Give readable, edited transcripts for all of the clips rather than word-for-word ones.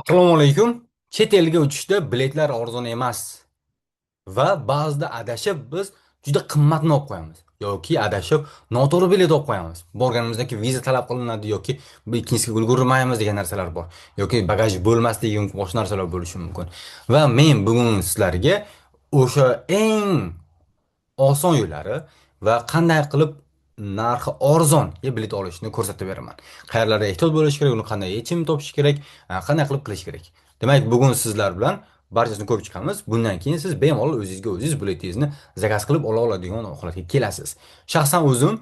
Assalomu alaykum. Chet elga uchishda biletlar arzon emas va ba'zida adashib biz juda qimmatni olib qo'yamiz yoki adashib noto'g'ri bilet olib qo'yamiz. Borganimizdan keyin viza talab qilinadi yoki biz ikkinchisiga ulgurmaymiz degan narsalar bor. Yoki bagaj bo'lmasligi mumkin, boshqa narsalar bo'lishi mumkin. Va men bugun sizlarga o'sha eng oson yo'llari va qanday qilib narxi arzon bilet olishni ko'rsatib beraman. Qayerlarda ehtiyot bo'lish kerak, uni qanday yechim topish kerak, qanday qilib qilish kerak. Demak, bugun sizlar bilan barchasini ko'rib chiqamiz. Bundan keyin siz bemalol o'zingizga o'zingiz biletingizni zakaz qilib ola oladigan holatga kelasiz. Shaxsan o'zim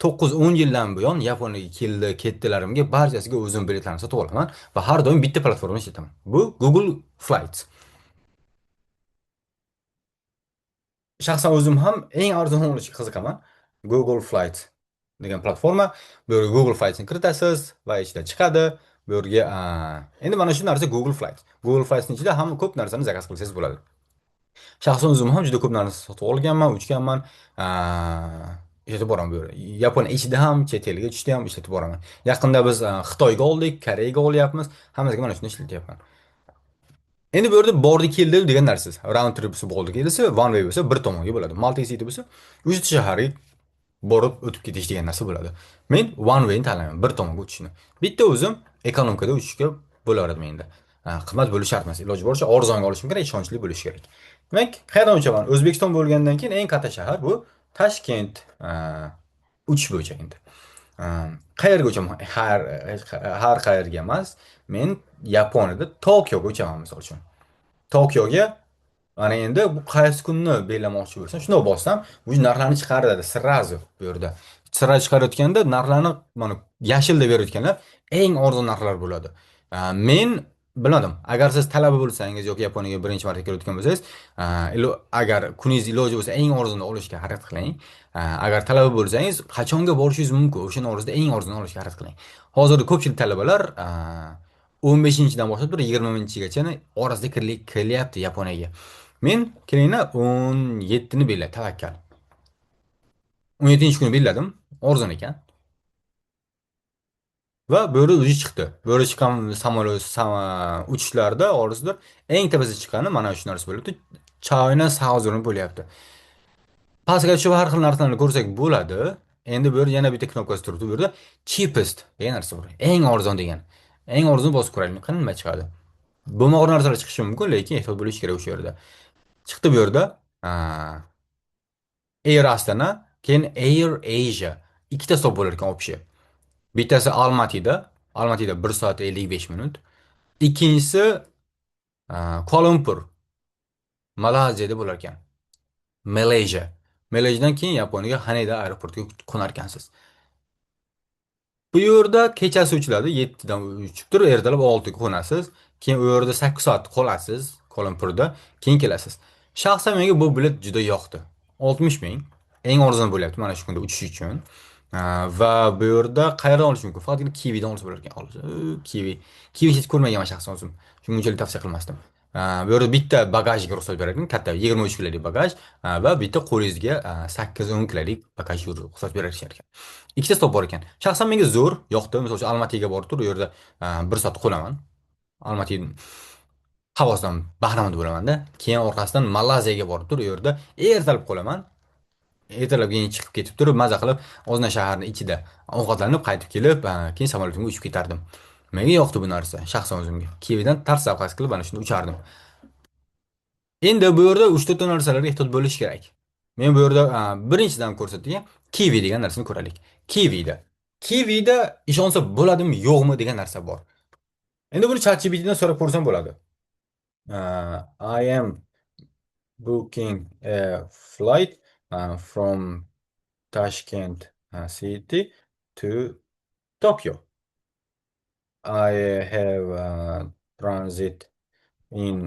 9-10 yildan buyon Yaponiyaga keldi, ketdilarimga barchasiga o'zim biletlarni sotib olaman va har doim bitta platformada ishlataman. Bu Google Flights. Shaxsan o'zim ham eng arzon olishga qiziqaman. Google Flights degan platforma. Bu yerga Google Flightsni kiritasiz va ichidan chiqadi. Bu yerga endi mana shu narsa Google Flights. Google Flightsning ichida ham ko'p narsani zakaz qilsangiz bo'ladi. Shaxsan o'zim ham juda ko'p narsa sotib olganman, uchganman. Ishlatib boraman bu yerda. Yaponiya ichida ham, chet elga tushda ham ishlatib boraman. Yaqinda biz Xitoyga oldik, Koreyaga olyapmiz. Hammasiga mana shuni ishlatyapman. Endi bu yerda bordi keldi degan narsasiz. Round trip bo'ldi kelsa, one way bo'lsa bir tomonga bo'ladi. Multi city bo'lsa, uchta shaharga borib o'tib ketish degan narsa bo'ladi. Men one way ni tanlayman, bir tomonga o'tishni. Bitta o'zim ekonomikada uchishga bo'laveradi menda. Qimmat bo'lishi shart emas. Iloji boricha arzonga olishim kerak, ishonchli bo'lishi kerak. Demak, qayerdan uchaman? O'zbekiston bo'lgandan keyin eng katta shahar bu Toshkent uchish bo'yicha endi. Qayerga uchaman? Har qayerga emas. Men Yaponiyada Tokioga uchaman misol uchun. Tokioga mana endi bu qaysi kunni belgilamoqchi bo'lsam, shunday bossam, bu narxlarni chiqaradi srazu bu yerda. Sira chiqarayotganda narxlarni mana yashilda berayotganlar eng arzon narxlar bo'ladi. Men bilmadim, agar siz talaba bo'lsangiz yoki Yaponiyaga birinchi marta kelayotgan bo'lsangiz, agar kuningiz iloji bo'lsa eng arzonni olishga harakat qiling. Agar talaba bo'lsangiz, qachonga borishingiz mumkin, o'shaning o'rtasida eng arzonni olishga harakat qiling. Hozirda ko'pchilik talabalar 15-dan boshlab turib 20-gacha orasida kirilyapti Yaponiyaga. Men kelayina 17ni belgiladim, tavakkal. 17-kuni belgiladim, arzon ekan. Va bu yerda o'zi chiqdi. Bu yerda chiqqan samolyot uchishlarda orasida eng tepasiga chiqqani mana shu narsa bo'lyapti. China Southern bo'lyapti. Pastga tushib har xil narsalarni ko'rsak bo'ladi. Endi bu yerda yana bitta knopkasi turibdi. Bu yerda cheapest degan narsa bor. Eng arzon degan. Eng arzon bosib ko'raylik. Qanday nima chiqadi? Bo'lmagan narsalar chiqishi mumkin, lekin ehtiyot bo'lish kerak o'sha yerda. Chiqdi bu yerda. Air Astana, keyin Air Asia. Ikkita stop bo'lar ekan общий. Bittasi Almatida 1 soat 55 minut. Ikkinchisi Kuala Lumpur, Malayziyada bo'lar ekan. Malayziya. Malayziyadan keyin Yaponiyaga Haneda aeroportiga qo'nar ekansiz. Bu yerda kechasi uchiladi, 7dan uchib turib, ertalab 6ga qo'nasiz. Keyin u yerda 8 soat qolasiz, Kuala Lumpurda, keyin kelasiz. Shaxsan menga bu bilet juda yoqdi. 60 ming eng arzon bo'lyapti mana shu kunda uchish uchun. Va bu yerda qayerdan olish mumkin? Faqatgina Kiwidan olsa bo'lar ekan. Kiwi. Kiwi hech ko'rmaganman shaxsan o'zim. Shuning uchun tavsiya qilmasdim. Bu yerda bitta bagajga ruxsat beradi, katta 23 kilolik bagaj va bitta qo'lingizga 8-10 kilolik bagaj ruxsat berar ekan. Ikkita stop bor ekan. Shaxsan menga zo'r yoqdi. Misol uchun Almatiga borib turib, u yerda 1 soat qolaman. Almati havosidan bahramand bo'laman-da. Keyin orqasidan Malayziyaga borib turib, u yerda ertalab qolaman. Ertalab keyin chiqib ketib turib, maza qilib, ozgina shaharning ichida ovqatlanib qaytib kelib, keyin samolyotimga uchib ketardim. Menga yoqdi bu narsa, shaxsan o'zimga. Kividan tars zavqas qilib ana shuni uchardim. Endi bu yerda 3-4 narsalarga ehtiyot bo'lish kerak. Men bu yerda birinchidan ko'rsatilgan Kiwi degan narsani ko'raylik. Kivida. Kivida ishonsa bo'ladimi, yo'qmi degan narsa bor. Endi buni ChatGPTdan so'rab ko'rsam bo'ladi. I am booking a flight from Tashkent city to Tokyo. I have transit in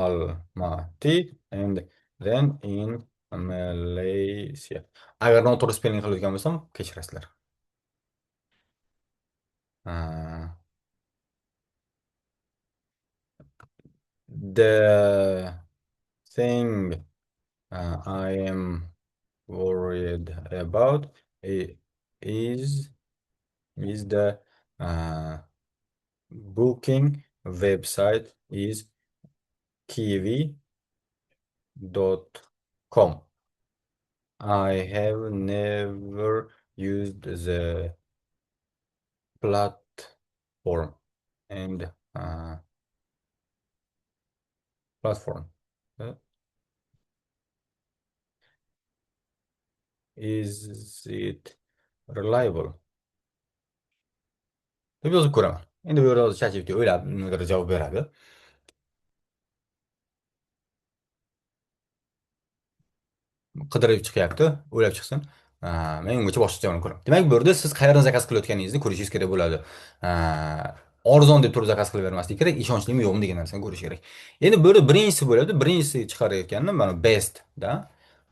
Almaty and then in Malaysia. Agar noto'g'ri spelling qilayotgan bo'lsam, kechirasizlar. Uh, the thing I am worried about is the uh, Booking website is kiwi.com. I have never used the platform and platform. Uh, is it reliable? deb yozib ko'raman. Endi bu yerda hozir ChatGPT o'ylab nimadir javob beradi. Qidirib chiqyapti, o'ylab chiqsin. Men ungacha boshqacha javobini ko'raman. Demak, bu yerda siz qayerdan zakaz qilayotganingizni ko'rishingiz kerak bo'ladi. Arzon deb turib zakaz qilavermaslik kerak, ishonchlimi yo'qmi degan narsani ko'rish kerak. Endi bu yerda birinchisi bo'ladi, birinchisi chiqarayotganim mana best da.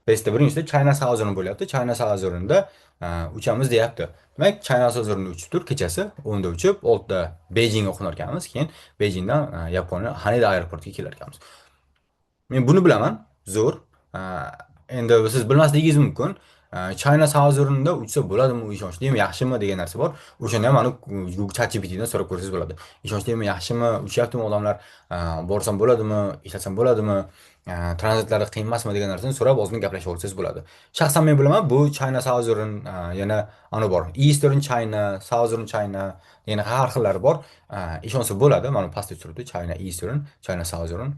Bestda birinchisi China Southern bo'lyapti. China Southern'da uchamiz deyapti. Demak, China Southern'da uchib tur kechasi 10 da uchib, 6 da Beijingga qo'nar ekanmiz, keyin Beijingdan Yaponiya Haneda aeroportiga kelar ekanmiz. Men buni bilaman, zo'r. Endi siz bilmasligingiz mumkin. China Southern'da uchsa bo'ladimi, u ishonchlimi, yaxshimi degan narsa bor. O'shanda ham mana Google ChatGPTdan so'rab ko'rsangiz bo'ladi. Ishonchlimi, yaxshimi, uchyaptimi odamlar, borsam bo'ladimi, ishlatsam bo'ladimi, tranzitlarda qiyin emasmi degan narsani so'rab ozgina gaplashib olsangiz bo'ladi. Shaxsan men bilaman, bu China Southern yana ani bor. Eastern China, Southern China yana har xillari bor. Ishonsa bo'ladi. Mana pastda turibdi China Eastern, China Southern.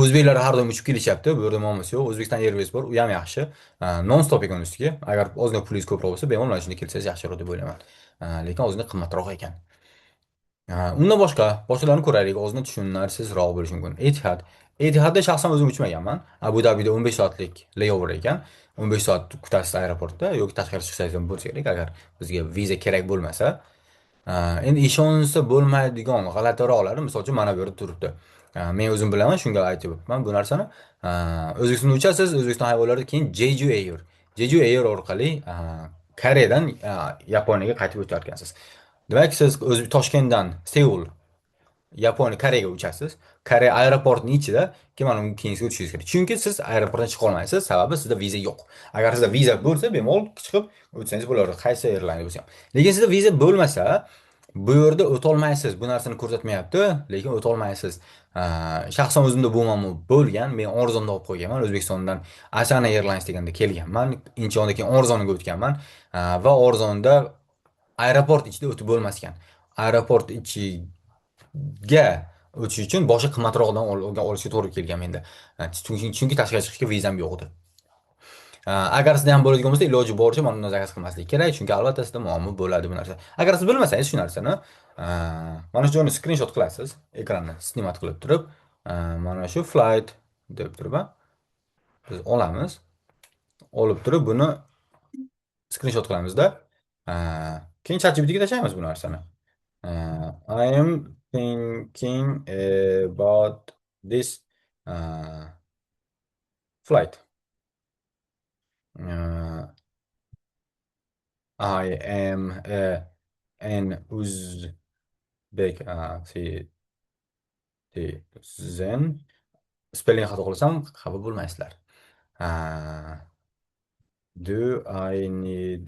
O'zbeklar har doim uchib kelishyapti. Bu yerda muammosi yo'q. O'zbekiston Airways bor, u ham yaxshi. Non-stop ekan ustiga. Agar ozgina pulingiz ko'proq bo'lsa, bemalol mana shunda kelsangiz yaxshiroq deb o'ylayman. Lekin ozgina qimmatroq ekan. Undan boshqalarni ko'raylik. Ozgina tushunarsizroq bo'lishi mumkin. Etihad. Etihadda shaxsan o'zim uchmaganman. Abu Dabida 15 soatlik layover ekan. 15 soat kutasiz aeroportda yoki tashqariga chiqsangiz ham bo'lsa kerak, agar bizga viza kerak bo'lmasa. Endi ishonsa bo'lmaydigan g'alatiroqlari, misol uchun mana bu yerda turibdi. Men o'zim bilaman, shunga aytyapman bu narsani. O'zbekistonda uchasiz, O'zbekiston havo yo'llarida keyin Jeju Air. Jeju Air orqali Koreyadan Yaponiyaga qaytib o'tarkansiz. Demak, siz Toshkentdan Seul Yaponiya Koreyaga uchasiz. Koreya aeroportining ichida keyin mana uni keyingiga o'tishingiz kerak. Chunki siz aeroportdan chiqa olmaysiz, sababi sizda viza yo'q. Agar sizda viza bo'lsa, bemalol chiqib o'tsangiz bo'lardi, qaysi airline bo'lsa ham. Lekin sizda viza bo'lmasa, bu yerda o'tolmaysiz. Bu narsani ko'rsatmayapti, lekin o'tolmaysiz. Shaxsan o'zimda bu muammo bo'lgan. Men Orzonda olib qo'yganman. O'zbekistondan Asana Airlines deganda kelganman. Inchonda keyin Orzonga o'tganman. Va Orzonda aeroport ichida o'tib bo'lmas ekan. Aeroport ichiga o'tish uchun boshqa qimmatroqdan olishga to'g'ri kelgan menda. Chunki tashqariga chiqishga vizam yo'q edi. Agar sizda ham bo'ladigan bo'lsa, iloji boricha mana bundan zakaz qilmaslik kerak, chunki albatta sizda muammo bo'ladi bu narsa. Agar siz bilmasangiz shu narsani, mana shu joyni skrinshot qilasiz, ekranni snimat qilib turib, mana shu flight deb turib, biz olamiz. Olib turib buni skrinshot qilamizda, keyin ChatGPT ga tashlaymiz bu narsani. I am thinking about this flight. I am an Uzbek citizen. Spelling xato qilsam xafa bo'lmaysizlar. Do I need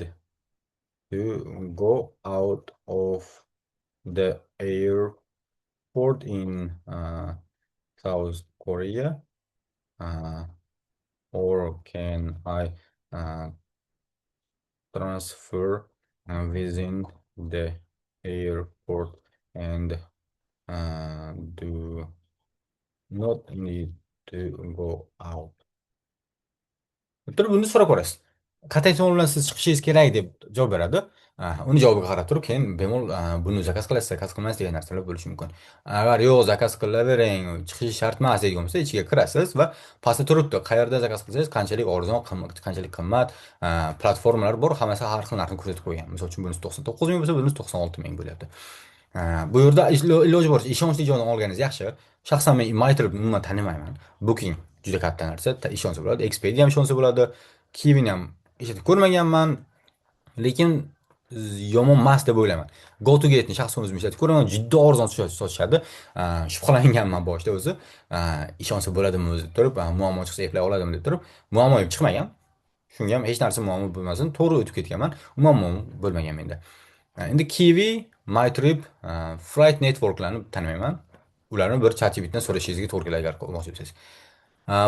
to go out of the airport in South Korea? Or can I transfer within the airport and do not need to go out? Turib buni so'rab ko'rasiz. Qat'iy to'g'ri bilan siz chiqishingiz kerak deb javob beradi. Uni javobiga qarab turib, keyin bemalol buni zakaz qilasiz, zakaz qilmaysiz degan narsalar bo'lishi mumkin. Agar yo'q, zakaz qilavering, chiqish shart emas degan bo'lsa, ichiga kirasiz va pastda turibdi. Qayerda zakaz qilsangiz, qanchalik arzon, qanchalik qimmat platformalar bor, hammasi har xil narxni ko'rsatib qo'ygan. Misol uchun bunisi 99 ming bo'lsa, bunisi 96 ming bo'lyapti. Bu yerda iloji boricha ishonchli joydan olganingiz yaxshi. Shaxsan men MyTrip umuman tanimayman. Booking juda katta narsa, ishonsa bo'ladi. Expedia ham ishonsa bo'ladi. Kivini ham ishlatib ko'rmaganman, lekin yomon emas deb o'ylayman. GoToGate'ni shaxsan o'zim ishlatib ko'raman, juda arzon sotishadi. Shubhalanganman boshida o'zi. Ishonsa bo'ladimi o'zi turib, muammo chiqsa eplay oladimi deb turib, muammo ham chiqmagan. Shunga ham hech narsa muammo bo'lmasin, to'g'ri o'tib ketganman. Muammo bo'lmagan menda. Endi Kiwi MyTrip, Flight Network'larni tanimayman. Ularni bir ChatGPTdan so'rashingizga to'g'ri keladi agar qilmoqchi bo'lsangiz.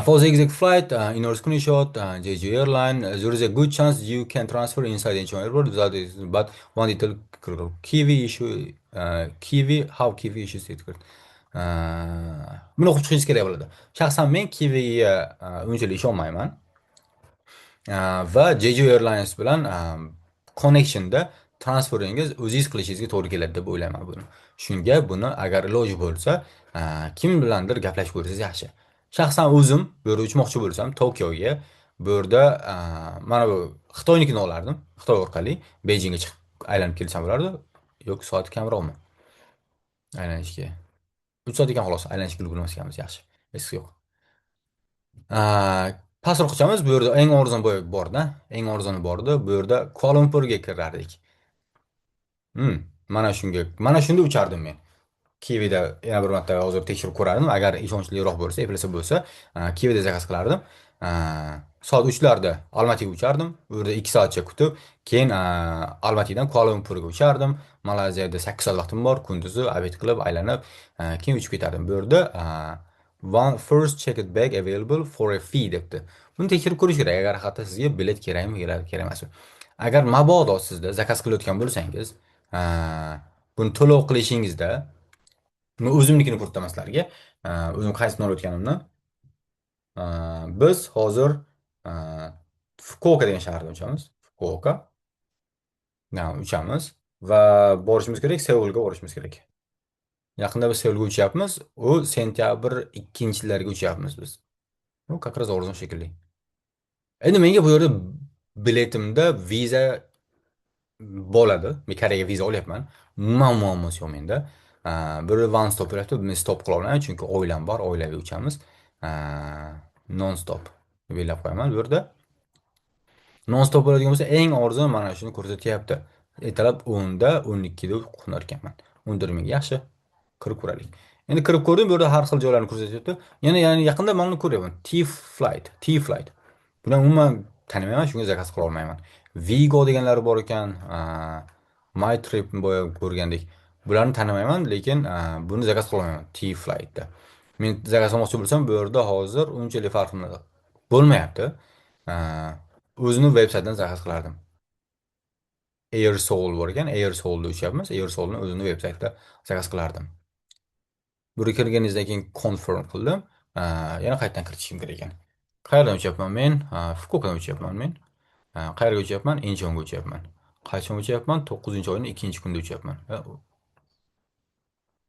For the exact flight, in our screenshot, JJ Airline, there is a good chance you can transfer inside Incheon Airport. That is, but one detail Kiwi issue, Kiwi, how Kiwi issues it. Buni o'qib chiqishingiz kerak bo'ladi. Shaxsan men Kiwiga unchalik ishonmayman. Va Jeju Airlines bilan connectionda transferingiz o'zingiz qilishingizga to'g'ri keladi deb o'ylayman buni. Shunga buni agar iloji bo'lsa, kim bilandir gaplashib ko'rsangiz yaxshi. Shaxsan o'zim bu yerda uchmoqchi bo'lsam Tokioga, bu yerda mana bu Xitoynikini olardim. Xitoy orqali Beyjingga chiqib aylanib kelsam bo'lardi. Yo'q, soat kamroqmi aylanishga? 3 soat ekan xolos, aylanishga ulgurmas ekanmiz, yaxshi. Risk yo'q. Pastroq qilamiz. Bu yerda eng arzon borda, eng arzoni bordi. Bu yerda Kuala Lumpurga kirardik. Mana shunda uchardim men. Kivida yana bir marta hozir tekshirib ko'rardim. Agar ishonchliroq bo'lsa, eplasa bo'lsa, Kivida zakaz qilardim. Soat 3larda Almatiga uchardim. Bu yerda 2 soatcha kutib, keyin Almatidan Kuala Lumpurga uchardim. Malayziyada 8 soat vaqtim bor, kunduzi obed qilib, aylanib, keyin uchib ketardim. Bu yerda one first checked bag available for a fee debdi. Buni tekshirib ko'rish kerak, agar hatto sizga bilet kerakmi, kerak emasmi. Agar mabodo sizda zakaz qilayotgan bo'lsangiz, buni to'lov qilishingizda, men o'zimnikini ko'rsataman sizlarga. O'zim qaysi olayotganimni. Biz hozir Fukuoka degan shaharda uchamiz. Fukuoka. Uchamiz va borishimiz kerak, Seulga borishimiz kerak. Yaqinda biz Seulga uchyapmiz. U sentyabr 2-larga uchyapmiz biz. Bu как раз arzon shekilli. Endi menga bu yerda biletimda viza bo'ladi. Men Koreyaga viza olyapman. Umuman muammosi yo'q menda. Bir one stop bo'lyapti. Men stop qila olmayman, chunki oilam bor, oilaviy uchamiz. Non stop belgilab qo'yaman bu yerda. Non stop bo'ladigan bo'lsa, eng arzon mana shuni ko'rsatyapti. Ertalab 10da, 12da qo'nar ekanman. 14 ming yaxshi. Kirib ko'raylik. Endi kirib ko'rdim, bu yerda har xil joylarni ko'rsatyapti. Ya'ni yaqinda mana buni ko'ryapman. T-Flight. Buni umuman tanimayman, shunga zakaz qila olmayman. Vigo deganlari bor ekan, MyTrip boya ko'rgandek. Bularni tanimayman, lekin buni zakaz qila olmayman T-Flightda. Men zakaz qilmoqchi bo'lsam, bu yerda hozir unchalik farqi bo'lmayapti. O'zini veb-saytidan zakaz qilardim. Air Soul bor ekan, Air Soulda uchyapmiz. Air Soulni o'zini veb-saytida zakaz qilardim. Burga kirganingizdan keyin confirm qildim. Yana qaytadan kiritishim kerak ekan. Qayerdan uchyapman men? Fukuokadan uchyapman men. Qayerga uchyapman? Incheonga uchyapman. Qachon uchyapman? 9-oyning 2-kunda uchyapman.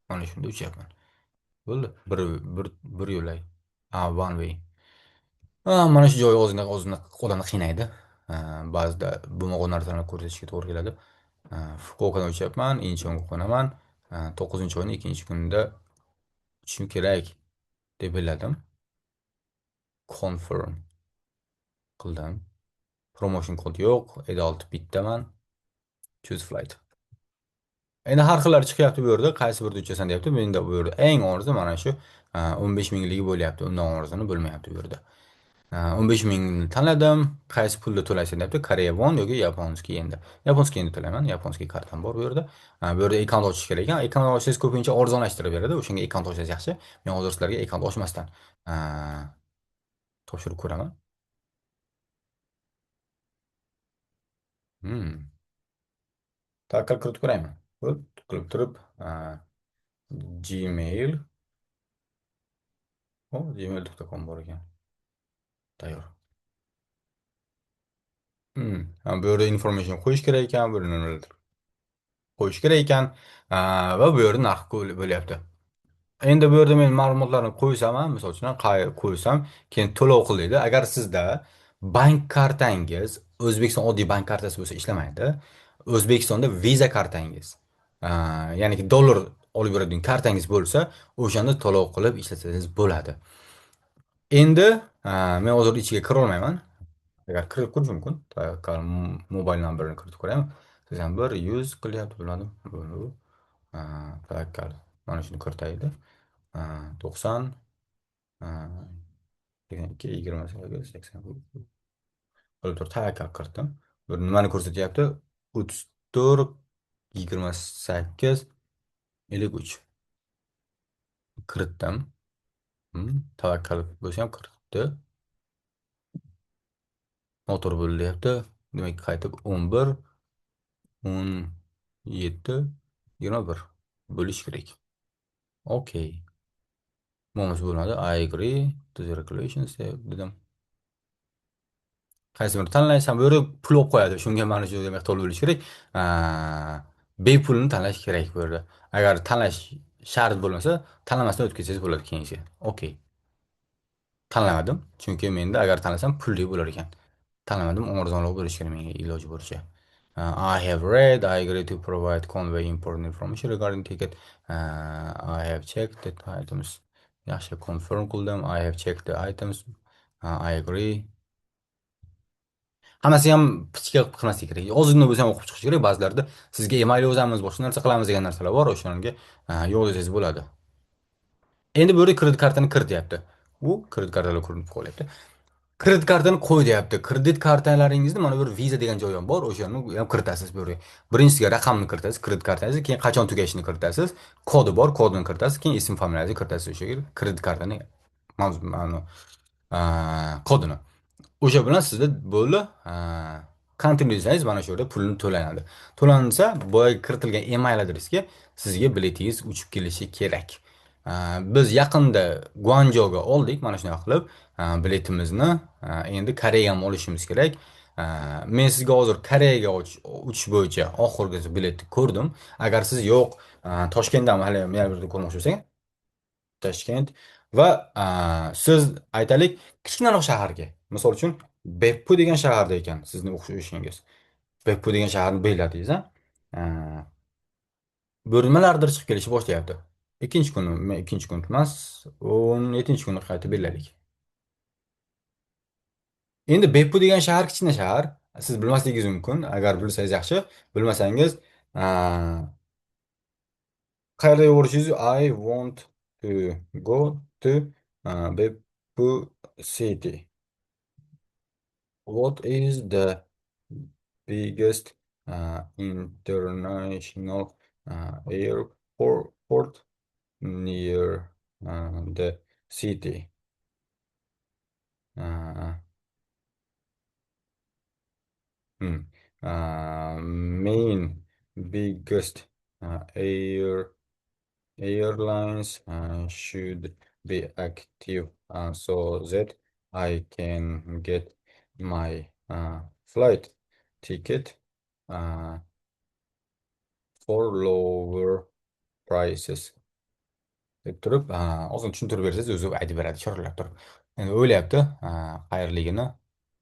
Mana shunda uchyapman. Bo'ldi. Bir yo'lay. One way. Mana shu joy o'zini odamni qiynaydi. Ba'zida bo'lmagan narsalarni ko'rsatishga to'g'ri keladi. Fukuokadan uchyapman, Incheonga qo'naman. 9-oyning 2-kunda uchishim kerak deb o'yladim. Confirm qildim. Promotion kod yo'q. Adult bittaman. Choose flight. Endi har xillari chiqyapti bu yerda. Qaysi birda uchasan deyapti. Menda bu yerda eng orzu mana shu 15 mingligi bo'lyapti. Undan orzuni bo'lmayapti bu yerda. 15 mingni tanladim. Qaysi pulda to'laysan deyapti. Koreya won yoki yaponskiy endi. Yaponskiy endi to'layman. Yaponskiy kartam bor bu yerda. Bu yerda akkaunt ochish kerak ekan. Akkaunt ochsangiz ko'pincha arzonlashtirib beradi. O'shanga akkaunt ochsangiz yaxshi. Men hozir sizlarga akkaunt ochmasdan topshirib ko'raman. Tawakkal kiritib ko'raymi? Qilib turib, Gmail. Gmail.com bor ekan. Tayyor. Bu yerda information qo'yish kerak ekan, bu yerda qo'yish kerak ekan, va bu yerda narx bo'lyapti. Endi bu yerda men ma'lumotlarni qo'ysam, misol uchun qo'ysam, keyin to'lov qil deydi. Agar sizda bank kartangiz O'zbekiston oddiy bank kartasi bo'lsa ishlamaydi. O'zbekistonda Visa kartangiz, ya'ni dollar olib yuradigan kartangiz bo'lsa, o'shanda to'lov qilib ishlatsangiz bo'ladi. Endi men hozir ichiga kira olmayman. Agar kirib ko'rish mumkin. Tawakkal mobile numberni kiritib ko'raymi? 81 100 qilyapti biladim. Bu Tawakkal. Mana shuni kiritaydi. 90 2 28 80 qilib turib tavakkal kiritdim. Bir nimani ko'rsatyapti? 34 28 53 kiritdim. Tavakkal bo'lsa ham kiritdi. Motor bo'ldi deyapti. Demak, qaytib 11 17 21 bo'lish kerak. Okey. Momuz bo'lmadi. I agree to the regulations dedim. Qaysi birini tanlaysam, bu yerda pul olib qo'yadi. Shunga mana shu miqdor bo'lishi kerak. Bepulni tanlash kerak bu yerda. Agar tanlash shart bo'lmasa, tanlamasdan o'tib ketsangiz bo'ladi keyingi. Okey. Tanlamadim. Chunki menda agar tanlasam pulli bo'lar ekan. Tanlamadim, arzonroq bo'lishi kerak menga iloji boricha. I have read, I agree to provide convey important information regarding ticket. I have checked the items. Yaxshi, confirm qildim. I have checked the items. I agree. Hammasi ham pichga qilmaslik kerak. Ozgina bo'lsa ham o'qib chiqish kerak. Ba'zilarda sizga email yozamiz, boshqa narsa qilamiz degan narsalar bor, o'shanga yo'q desangiz bo'ladi. Endi bu yerda kredit kartani kir deyapti. U kredit kartalar ko'rinib qolyapti. Kredit kartani qo'y deyapti. Kredit kartalaringizni mana bu yer Visa degan joyi ham bor, o'shani ham kiritasiz bu yerga. Birinchisiga raqamni kiritasiz, kredit kartangizni, keyin qachon tugashini kiritasiz, kodi bor, kodini kiritasiz, keyin ism familiyangizni kiritasiz o'sha yerga. Kredit kartani mavzu kodini. O'sha bilan sizda bo'ldi. Continue desangiz mana shu yerda pulni to'lanadi. To'lansa, boya kiritilgan email adresiga sizga biletingiz uchib kelishi kerak. Biz yaqinda Guanzhouga oldik, mana shunday qilib biletimizni. Endi Koreyaga ham olishimiz kerak. Men sizga hozir Koreyaga uchish bo'yicha oxirgi biletni ko'rdim. Agar siz yo'q, Toshkentdan hali yana bir ko'rmoqchi bo'lsangiz, Toshkent va siz aytaylik kichkinaroq shaharga, misol uchun Beppu degan shaharda ekan sizni o'qishingiz. Beppu degan shaharni belladingiz, bu nimalardir chiqib kelishni boshlayapti. Ikkinchi kuni, ikkinchi kun emas, 17-chi kuni qaytib beladik. Endi Beppu degan shahar kichkina shahar. Siz bilmasligingiz mumkin. Agar bilsangiz yaxshi, bilmasangiz qayerda yuborishingiz I want to go to Beppu city. What is the biggest international airport near the city? Uh, hmm. Main biggest airlines should be active so that I can get my flight ticket for lower prices deb turib, ozgina tushuntirib bersangiz o'zi aytib beradi chorlab turib. Endi o'ylayapti qayerligini.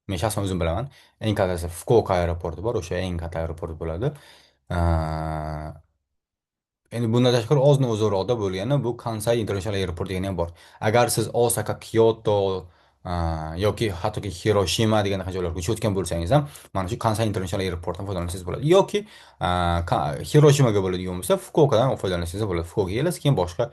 Men shaxsan o'zim bilaman. Eng kattasi Fukuoka aeroporti bor, o'sha eng katta aeroport bo'ladi. Endi bundan tashqari ozgina uzoqroqda bo'lgani bu Kansai International Airport degani ham bor. Agar siz Osaka, Kyoto yoki hattoki Hiroshima degan joylarga uchayotgan bo'lsangiz ham mana shu Kansai International Airportdan foydalansangiz bo'ladi. Yoki Hiroshimaga bo'ladigan bo'lsa, Fukuokadan foydalansangiz bo'ladi. Fukuokaga kelasiz, keyin boshqa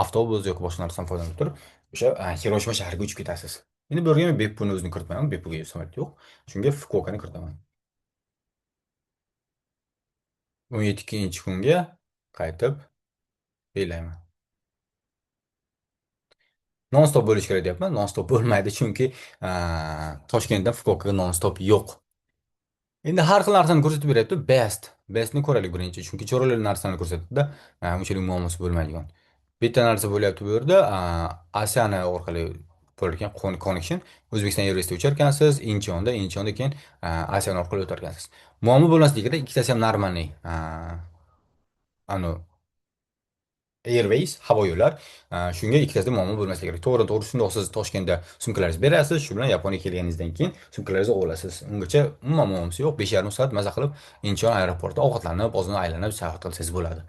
avtobus yoki boshqa narsadan foydalanib turib, o'sha Hiroshima shahriga uchib ketasiz. Endi bu yerga men Beppuni o'zini kiritmayman, Beppuga samolyot yo'q. Shunga Fukuokani kiritaman. 17-chi kunga qaytib o'ylayman. Non-stop bo'lish kerak deyapman. Non-stop bo'lmaydi, chunki Toshkentdan Fukuokaga non-stop yo'q. Endi har xil narsani ko'rsatib beryapti. Bestni ko'raylik birinchi, chunki cho'rali narsani ko'rsatdi-da, unchalik muammosi bo'lmaydigan. Bitta narsa bo'lyapti bu yerda, Asiana orqali bo'larkan connection. O'zbekiston Airwaysda uchar ekansiz, Incheonda keyin Asiana orqali o'tar ekansiz. Muammo bo'lmasligi kerak, ikkitasi ham normalniy. Anu Airways havo yo'llar. Shunga ikkitasida muammo bo'lmasligi kerak. To'g'ri shundoq siz Toshkentda sumkalaringizni berasiz, shu bilan Yaponiyaga kelganingizdan keyin sumkalaringizni olasiz. Ungacha umuman muammosi yo'q. 5,5 soat maza qilib Incheon aeroportida ovqatlanib, ozgina aylanib sayohat qilsangiz bo'ladi.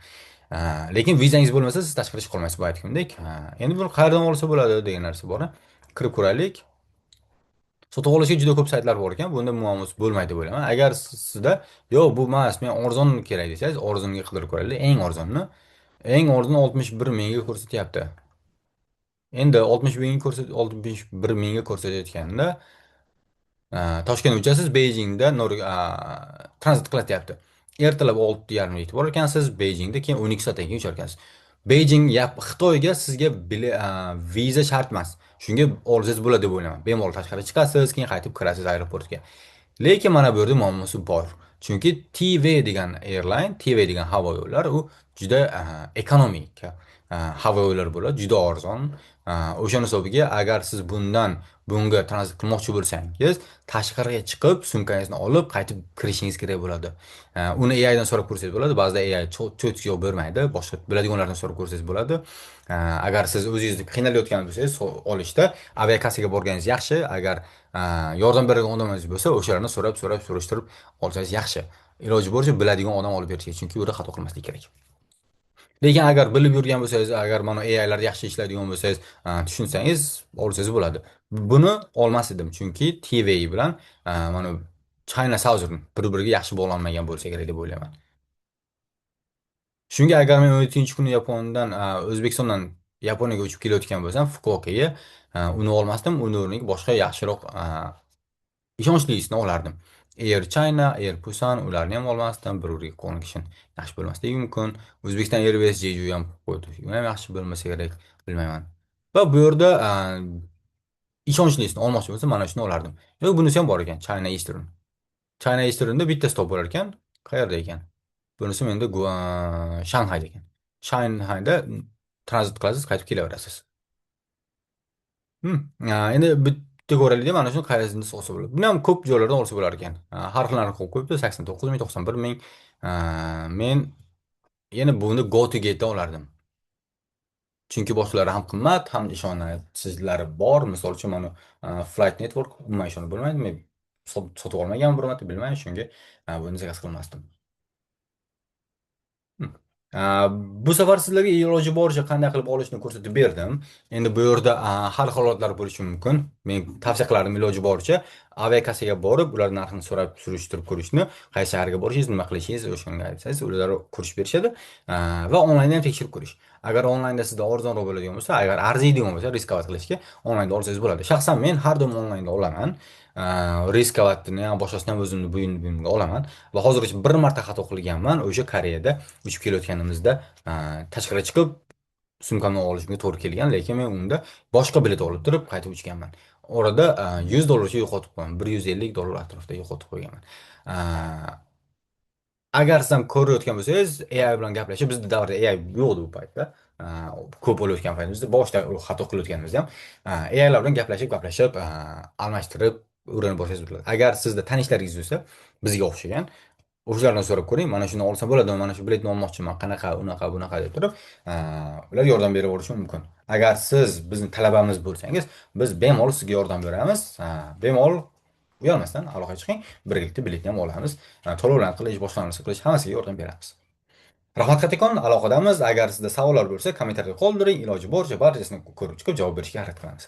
Lekin vizangiz bo'lmasa siz tashqariga chiqa olmaysiz bu aytgandek. Endi buni qayerdan olsa bo'ladi degan narsa bor. Kirib ko'raylik. Sotib olishga juda ko'p saytlar bor ekan. Bunda muammosi bo'lmaydi deb o'ylayman. Agar sizda yo'q bu emas, men arzon kerak desangiz, arzonga qidirib ko'raylik. Eng arzon 61 mingga ko'rsatyapti. Endi 61 mingga ko'rsatayotganda Toshkent uchasiz, Beijingda tranzit qilatyapti. Ertalab 6:30 yetib borar ekansiz Beyjingda, keyin 12 soatdan keyin uchar ekansiz. Beyjing Xitoyga sizga viza shart emas. Shunga olsangiz bo'ladi deb o'ylayman. Bemalol tashqariga chiqasiz, keyin qaytib kirasiz aeroportga. Lekin mana bu yerda muammosi bor. Chunki TV degan airline, TV degan havo yo'llar u juda ekonomik havo yo'llar bo'ladi, juda arzon. O'sha hisobiga agar siz bunga tranzit qilmoqchi bo'lsangiz, tashqariga chiqib, sumkangizni olib, qaytib kirishingiz kerak bo'ladi. Uni AI dan so'rab ko'rsangiz bo'ladi. Ba'zida AI cho'tki javob bermaydi. Boshqa biladiganlardan so'rab ko'rsangiz bo'ladi. Agar siz o'zingizni qiynalayotgan bo'lsangiz, olishda aviakassaga borganingiz yaxshi. Agar yordam beradigan odamingiz bo'lsa, o'shalarni surishtirib olsangiz yaxshi. Iloji boricha biladigan odam olib bersangiz, chunki u yerda xato qilmaslik kerak. Lekin agar bilib yurgan bo'lsangiz, agar mana AIlar yaxshi ishlaydigan bo'lsangiz, tushunsangiz, olsangiz bo'ladi. Buni olmas edim, chunki TVA bilan mana China Southern bir-biriga yaxshi bog'lanmagan bo'lsa kerak deb o'ylayman. Shunga agar men 17-kuni O'zbekistondan Yaponiyaga uchib kelayotgan bo'lsam, Fukuokaga, uni olmasdim, uni o'rniga boshqa yaxshiroq ishonchlisini olardim. Air China, Air Busan ularni ham olmasdim, bir-biriga ko'nikishim yaxshi bo'lmasligi mumkin. O'zbekiston Airways Jeju ham qo'ydi. U ham yaxshi bo'lmasa kerak, bilmayman. Va bu yerda ishonchlisini olmoqchi bo'lsam, mana shuni olardim. Yo'q, bunisi ham bor ekan, China Eastern. China Easternda bitta stop bo'lar ekan. Qayerda ekan? Bunisi menda Shanxayda ekan. Shanxayda tranzit qilasiz, qaytib kelaverasiz. Endi bitta ko'raylik, mana shu qayerda olsa bo'ladi. Buni ham ko'p joylardan olsa bo'lar ekan. Har xil narx qo'yib qo'yibdi, 89 ming, 91 ming. Men yana buni Go to Gate'dan olardim. Chunki boshqalari ham qimmat, ham ishonchsizlari bor. Misol uchun mana Flight Network umuman ishonib bo'lmaydi. Men sotib olmagan bir marta, bilmayman, shunga buni zakaz qilmasdim. Bu safar sizlarga iloji boricha qanday qilib olishni ko'rsatib berdim. Endi bu yerda har xil holatlar bo'lishi mumkin. Men tavsiya qilardim iloji boricha aviakassaga borib, ular narxini so'rab surishtirib ko'rishni, qaysi shaharga borishingiz, nima qilishingiz o'shanga aytsangiz, ular ko'rsatib berishadi. Va onlaynda ham tekshirib ko'rish. Agar onlaynda sizda arzonroq bo'ladigan bo'lsa, agar arziydigan bo'lsa, riskovat qilishga onlaynda olsangiz bo'ladi. Shaxsan men har doim onlaynda olaman. Riskovatni ham boshqasini ham o'zimni buyumga olaman. Va hozirgacha bir marta xato qilganman. O'sha Koreyada uchib kelayotganimizda tashqariga chiqib sumkamni olishimga to'g'ri kelgan, lekin men unda boshqa bilet olib turib qaytib uchganman. Orada $100 yo'qotib qo'ygan, $150 atrofida yo'qotib qo'yganman. Agar siz ham ko'rayotgan bo'lsangiz, AI bilan gaplashib, bizda davrda AI yo'qdi bu paytda. Ko'p bo'layotgan paytimizda, boshida xato qilayotganimizda ham AI bilan gaplashib, almashtirib o'rganib borishingiz bo'ladi. Agar sizda tanishlaringiz bo'lsa, bizga o'xshagan, o'shalardan so'rab ko'ring, mana shuni olsam bo'ladimi, mana shu biletni olmoqchiman, qanaqa, unaqa, bunaqa deb turib, ular yordam berib o'tishi mumkin. Agar siz bizni talabamiz bo'lsangiz, biz bemalol sizga yordam beramiz. Bemalol uyalmasdan aloqaga chiqing, birgalikda biletni ham olamiz. To'lovlarni qilish, boshqa narsa qilish hammasiga yordam beramiz. Rahmat kattakon, aloqadamiz. Agar sizda savollar bo'lsa, kommentariyada qoldiring. Iloji boricha barchasini ko'rib chiqib javob berishga harakat qilamiz.